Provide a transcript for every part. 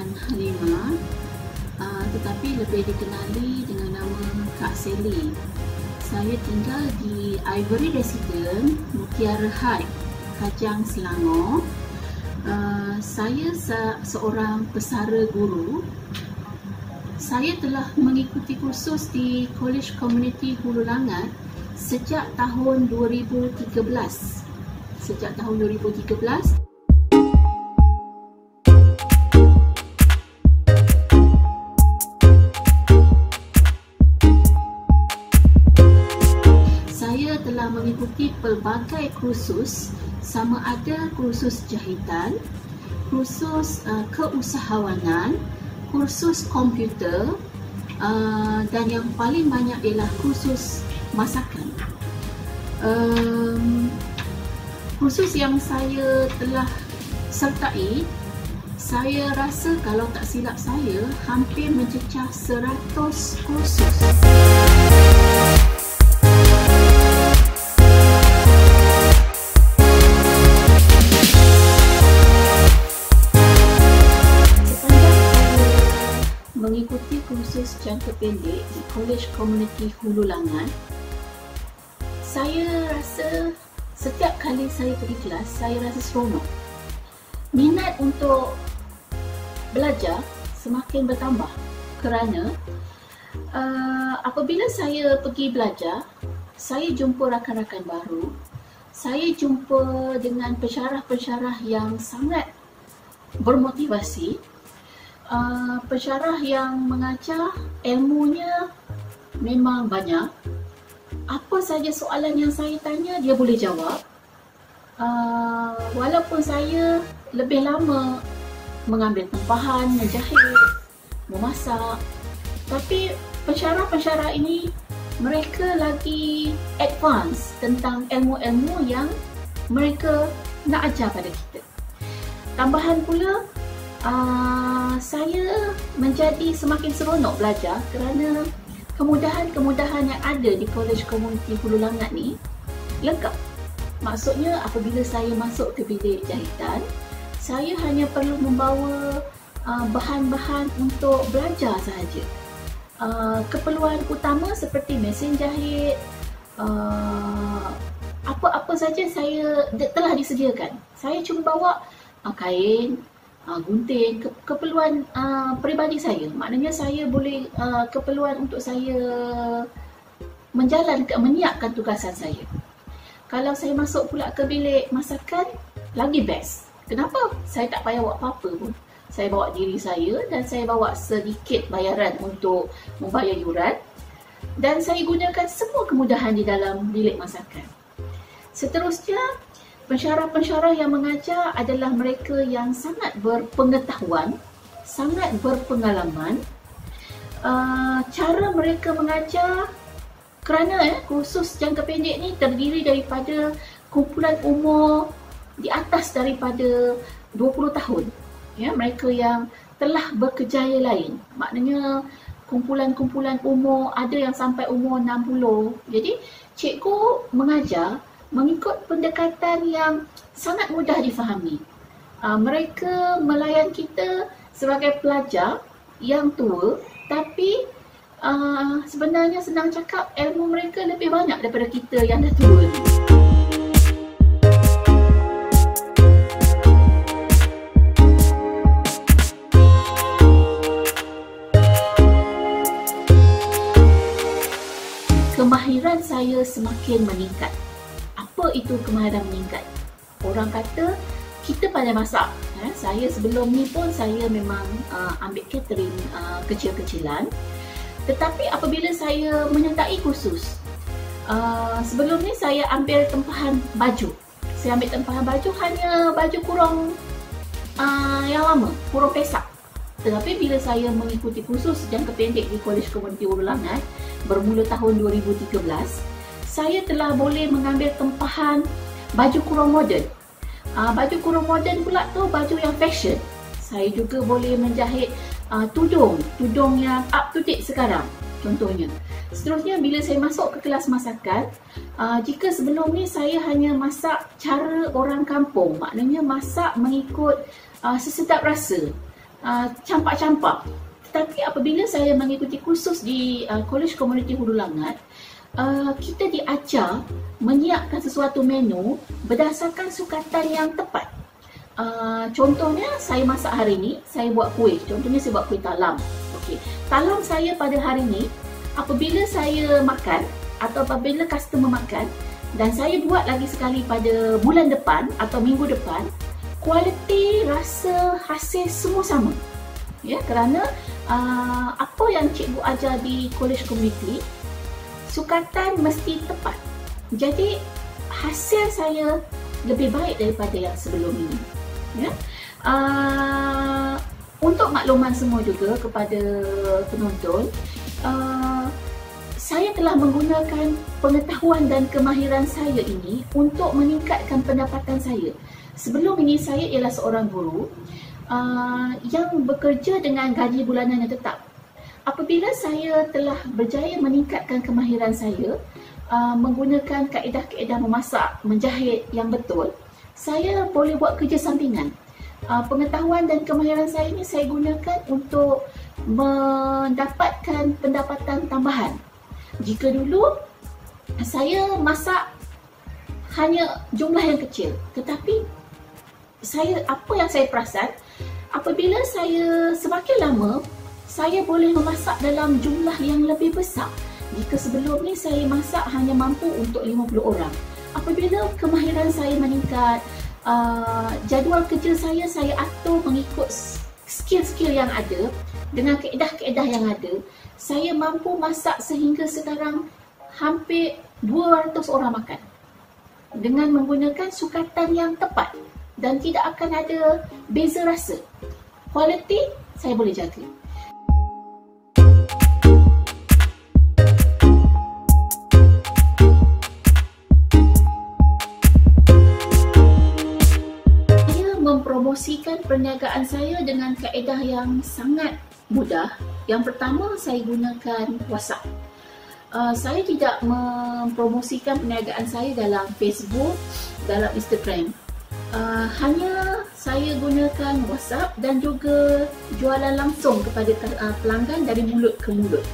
Puan Halimah, tetapi lebih dikenali dengan nama Kak Sally. Saya tinggal di Ivory Residence, Mutiara High, Kajang, Selangor. Saya seorang pesara guru. Saya telah mengikuti kursus di College Community Hulu Langat sejak tahun 2013. Saya telah mengikuti pelbagai kursus, sama ada kursus jahitan, kursus keusahawanan, kursus komputer, dan yang paling banyak ialah kursus masakan. Kursus yang saya telah sertai, saya rasa kalau tak silap saya hampir mencecah 100 kursus. Mengikuti kursus jangka pendek di College Community Hulu Langat, saya rasa setiap kali saya pergi kelas, saya rasa seronok. Minat untuk belajar semakin bertambah kerana apabila saya pergi belajar, saya jumpa rakan-rakan baru, saya jumpa dengan pensyarah-pensyarah yang sangat bermotivasi, pensyarah yang mengajar ilmunya memang banyak. Apa saja soalan yang saya tanya, dia boleh jawab. Walaupun saya lebih lama mengambil tempahan, menjahit, memasak, tapi pensyarah-pensyarah ini mereka lagi advance tentang ilmu-ilmu yang mereka nak ajar pada kita. Tambahan pula, saya menjadi semakin seronok belajar kerana kemudahan-kemudahan yang ada di College Community Hulu Langat ni lengkap. Maksudnya apabila saya masuk ke bilik jahitan, saya hanya perlu membawa bahan-bahan untuk belajar sahaja. Keperluan utama seperti mesin jahit, apa-apa saja saya telah disediakan. Saya cuma bawa kain, gunting, keperluan peribadi saya. Maknanya saya boleh keperluan untuk saya menyiapkan tugasan saya. Kalau saya masuk pula ke bilik masakan, lagi best. Kenapa? Saya tak payah bawa apa-apa pun. Saya bawa diri saya dan saya bawa sedikit bayaran untuk membayar yuran, dan saya gunakan semua kemudahan di dalam bilik masakan. Seterusnya, pensyarah-pensyarah yang mengajar adalah mereka yang sangat berpengetahuan, sangat berpengalaman. Cara mereka mengajar, kerana kursus jangka pendek ni terdiri daripada kumpulan umur di atas daripada 20 tahun. Ya, mereka yang telah berkejaya lain. Maknanya kumpulan-kumpulan umur ada yang sampai umur 60. Jadi cikgu mengajar mengikut pendekatan yang sangat mudah difahami. Mereka melayan kita sebagai pelajar yang tua, tapi sebenarnya senang cakap ilmu mereka lebih banyak daripada kita yang dah tua ni. Kemahiran saya semakin meningkat. Apa itu kemahiran meningkat? Orang kata kita pandai masak. Saya sebelum ni pun saya memang ambil catering kecil-kecilan. Tetapi apabila saya menyertai kursus, sebelum ni saya ambil tempahan baju. Saya ambil tempahan baju hanya baju kurung yang lama, kurung pesak. Tetapi bila saya mengikuti kursus jangka pendek di College Community Hulu Langat bermula tahun 2013, saya telah boleh mengambil tempahan baju kurung moden. Baju kurung moden pula tu baju yang fashion. Saya juga boleh menjahit tudung yang up to date sekarang contohnya. Seterusnya bila saya masuk ke kelas masakan, jika sebelum ni saya hanya masak cara orang kampung, maknanya masak mengikut sesedap rasa. campak-campak. Tetapi apabila saya mengikuti kursus di College Community Hulu Langat, kita diajar menyiapkan sesuatu menu berdasarkan sukatan yang tepat. Contohnya saya masak hari ni, saya buat kuih. Contohnya saya buat kuih talam. Okey, talam saya pada hari ni, apabila saya makan atau apabila customer makan dan saya buat lagi sekali pada bulan depan atau minggu depan, kualiti, rasa, hasil semua sama. Ya, kerana apa yang cikgu ajar di College Community, sukatan mesti tepat. Jadi hasil saya lebih baik daripada yang sebelum ini. Ya. Untuk makluman semua juga kepada penonton, saya telah menggunakan pengetahuan dan kemahiran saya ini untuk meningkatkan pendapatan saya. Sebelum ini saya ialah seorang guru yang bekerja dengan gaji bulanan yang tetap. Apabila saya telah berjaya meningkatkan kemahiran saya, menggunakan kaedah-kaedah memasak, menjahit yang betul, saya boleh buat kerja sampingan. Pengetahuan dan kemahiran saya ini saya gunakan untuk mendapatkan pendapatan tambahan. Jika dulu saya masak hanya jumlah yang kecil, tetapi apa yang saya perasan, apabila saya semakin lama, saya boleh memasak dalam jumlah yang lebih besar. Jika sebelum ni saya masak hanya mampu untuk 50 orang. Apabila kemahiran saya meningkat, jadual kerja saya atur mengikut skill-skill yang ada, dengan kaedah-kaedah yang ada, saya mampu masak sehingga sekarang hampir 200 orang makan. Dengan menggunakan sukatan yang tepat dan tidak akan ada beza rasa. Kualiti saya boleh jaga. Mempromosikan perniagaan saya dengan kaedah yang sangat mudah. Yang pertama, saya gunakan WhatsApp. Saya tidak mempromosikan perniagaan saya dalam Facebook, dalam Instagram. Hanya saya gunakan WhatsApp dan juga jualan langsung kepada pelanggan dari mulut ke mulut.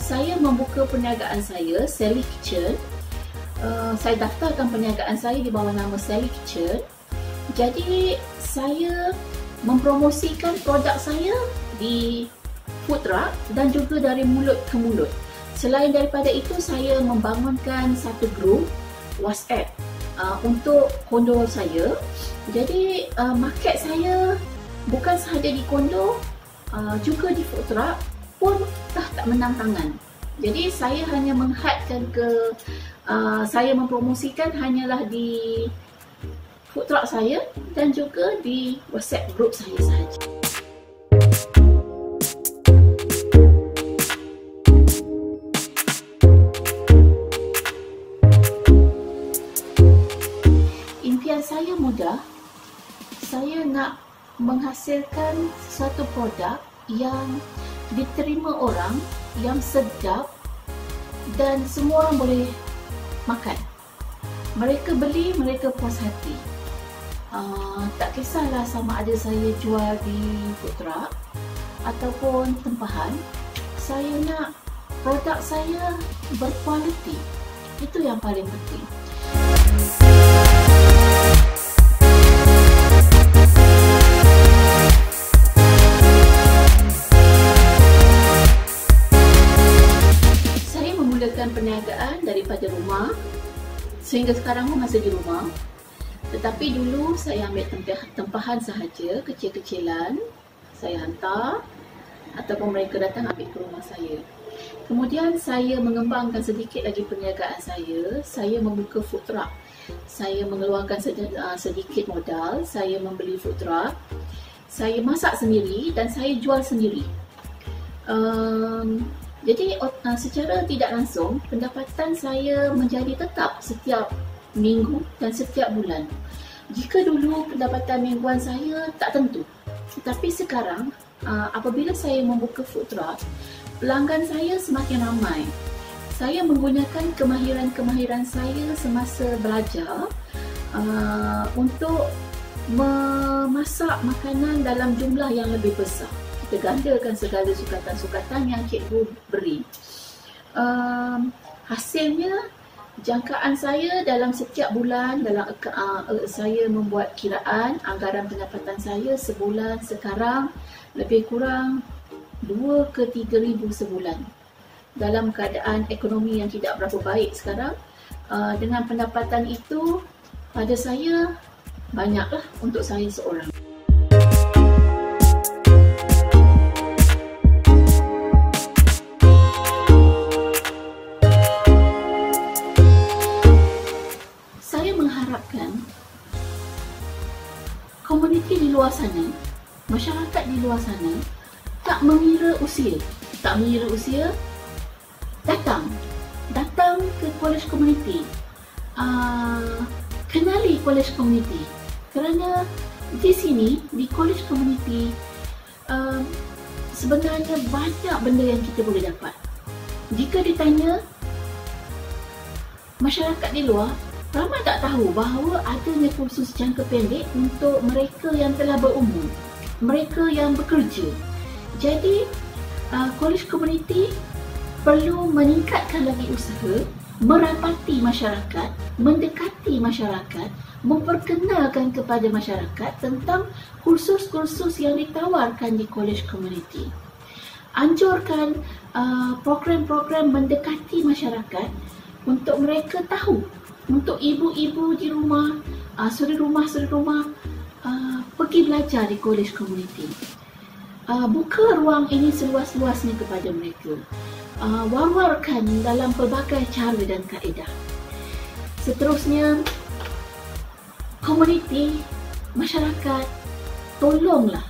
Saya membuka perniagaan saya, Sally Kitchen. Saya daftarkan perniagaan saya di bawah nama Sally Kitchen. Jadi saya mempromosikan produk saya di food truck dan juga dari mulut ke mulut. Selain daripada itu, saya membangunkan satu grup WhatsApp untuk kondo saya. Jadi market saya bukan sahaja di kondo, juga di food truck pun dah tak menang tangan. Jadi saya hanya menghadkan saya mempromosikan hanyalah di food truck saya dan juga di WhatsApp group saya sahaja. Impian saya mudah. Saya nak menghasilkan satu produk yang diterima orang, yang sedap dan semua orang boleh makan. Mereka beli, mereka puas hati. Tak kisahlah sama ada saya jual di food truck ataupun tempahan, saya nak produk saya berkualiti. Itu yang paling penting. Saya memulakan perniagaan daripada rumah. Sehingga sekarang pun masih di rumah. Tetapi dulu saya ambil tempahan sahaja, kecil-kecilan. Saya hantar ataupun mereka datang ambil ke rumah saya. Kemudian saya mengembangkan sedikit lagi perniagaan saya. Saya membuka food truck. Saya mengeluarkan sedikit modal. Saya membeli food truck. Saya masak sendiri dan saya jual sendiri. Jadi secara tidak langsung, pendapatan saya menjadi tetap setiap minggu dan setiap bulan. Jika dulu pendapatan mingguan saya tak tentu, tetapi sekarang apabila saya membuka food truck, pelanggan saya semakin ramai. Saya menggunakan kemahiran-kemahiran saya semasa belajar untuk memasak makanan dalam jumlah yang lebih besar. Kita gandakan segala sukatan-sukatan yang cikgu beri. Hasilnya, jangkaan saya dalam setiap bulan, saya membuat kiraan anggaran pendapatan saya sebulan sekarang lebih kurang 2 ke 3 ribu sebulan. Dalam keadaan ekonomi yang tidak berapa baik sekarang, dengan pendapatan itu pada saya banyaklah untuk saya seorang. Saya mengharapkan komuniti di luar sana, masyarakat di luar sana tak mengira usia, datang ke college community, kenali college community, kerana di sini, di college community, sebenarnya banyak benda yang kita boleh dapat. Jika ditanya masyarakat di luar, ramai tak tahu bahawa adanya kursus jangka pendek untuk mereka yang telah berumur, mereka yang bekerja. Jadi college community perlu meningkatkan lagi usaha, merapati masyarakat, mendekati masyarakat, memperkenalkan kepada masyarakat tentang kursus-kursus yang ditawarkan di college community. Anjurkan program-program mendekati masyarakat untuk mereka tahu, untuk ibu-ibu di rumah, suri rumah pergi belajar di college community. Buka ruang ini seluas-luasnya kepada mereka. War-warkan dalam pelbagai cara dan kaedah. Seterusnya, komuniti, masyarakat, tolonglah.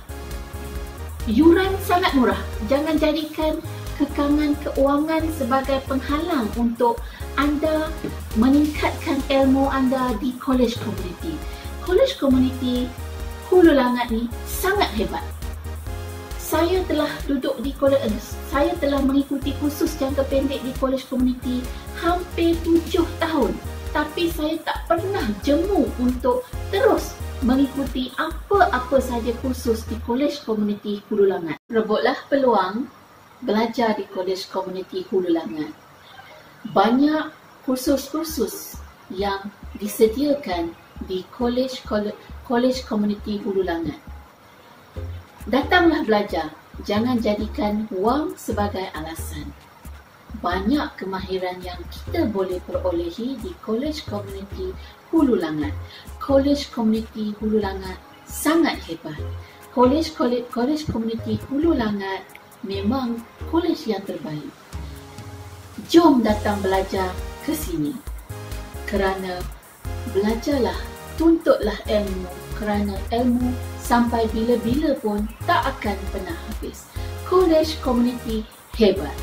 Yuran sangat murah. Jangan jadikan kekangan keuangan sebagai penghalang untuk anda meningkatkan ilmu anda di college community. College community Hulu Langat ni sangat hebat. Saya telah saya telah mengikuti kursus jangka pendek di college community hampir 7 tahun. Tapi saya tak pernah jemu untuk terus mengikuti apa-apa saja kursus di college community Hulu Langat. Rebutlah peluang belajar di college community Hulu Langat. Banyak kursus-kursus yang disediakan di college community Hulu Langat. Datanglah belajar, jangan jadikan wang sebagai alasan. Banyak kemahiran yang kita boleh perolehi di college community Hulu Langat. College community Hulu Langat sangat hebat. College community Hulu Langat memang college yang terbaik. Jom datang belajar ke sini. Kerana belajarlah, tuntutlah ilmu, kerana ilmu sampai bila-bila pun tak akan pernah habis. College community hebat.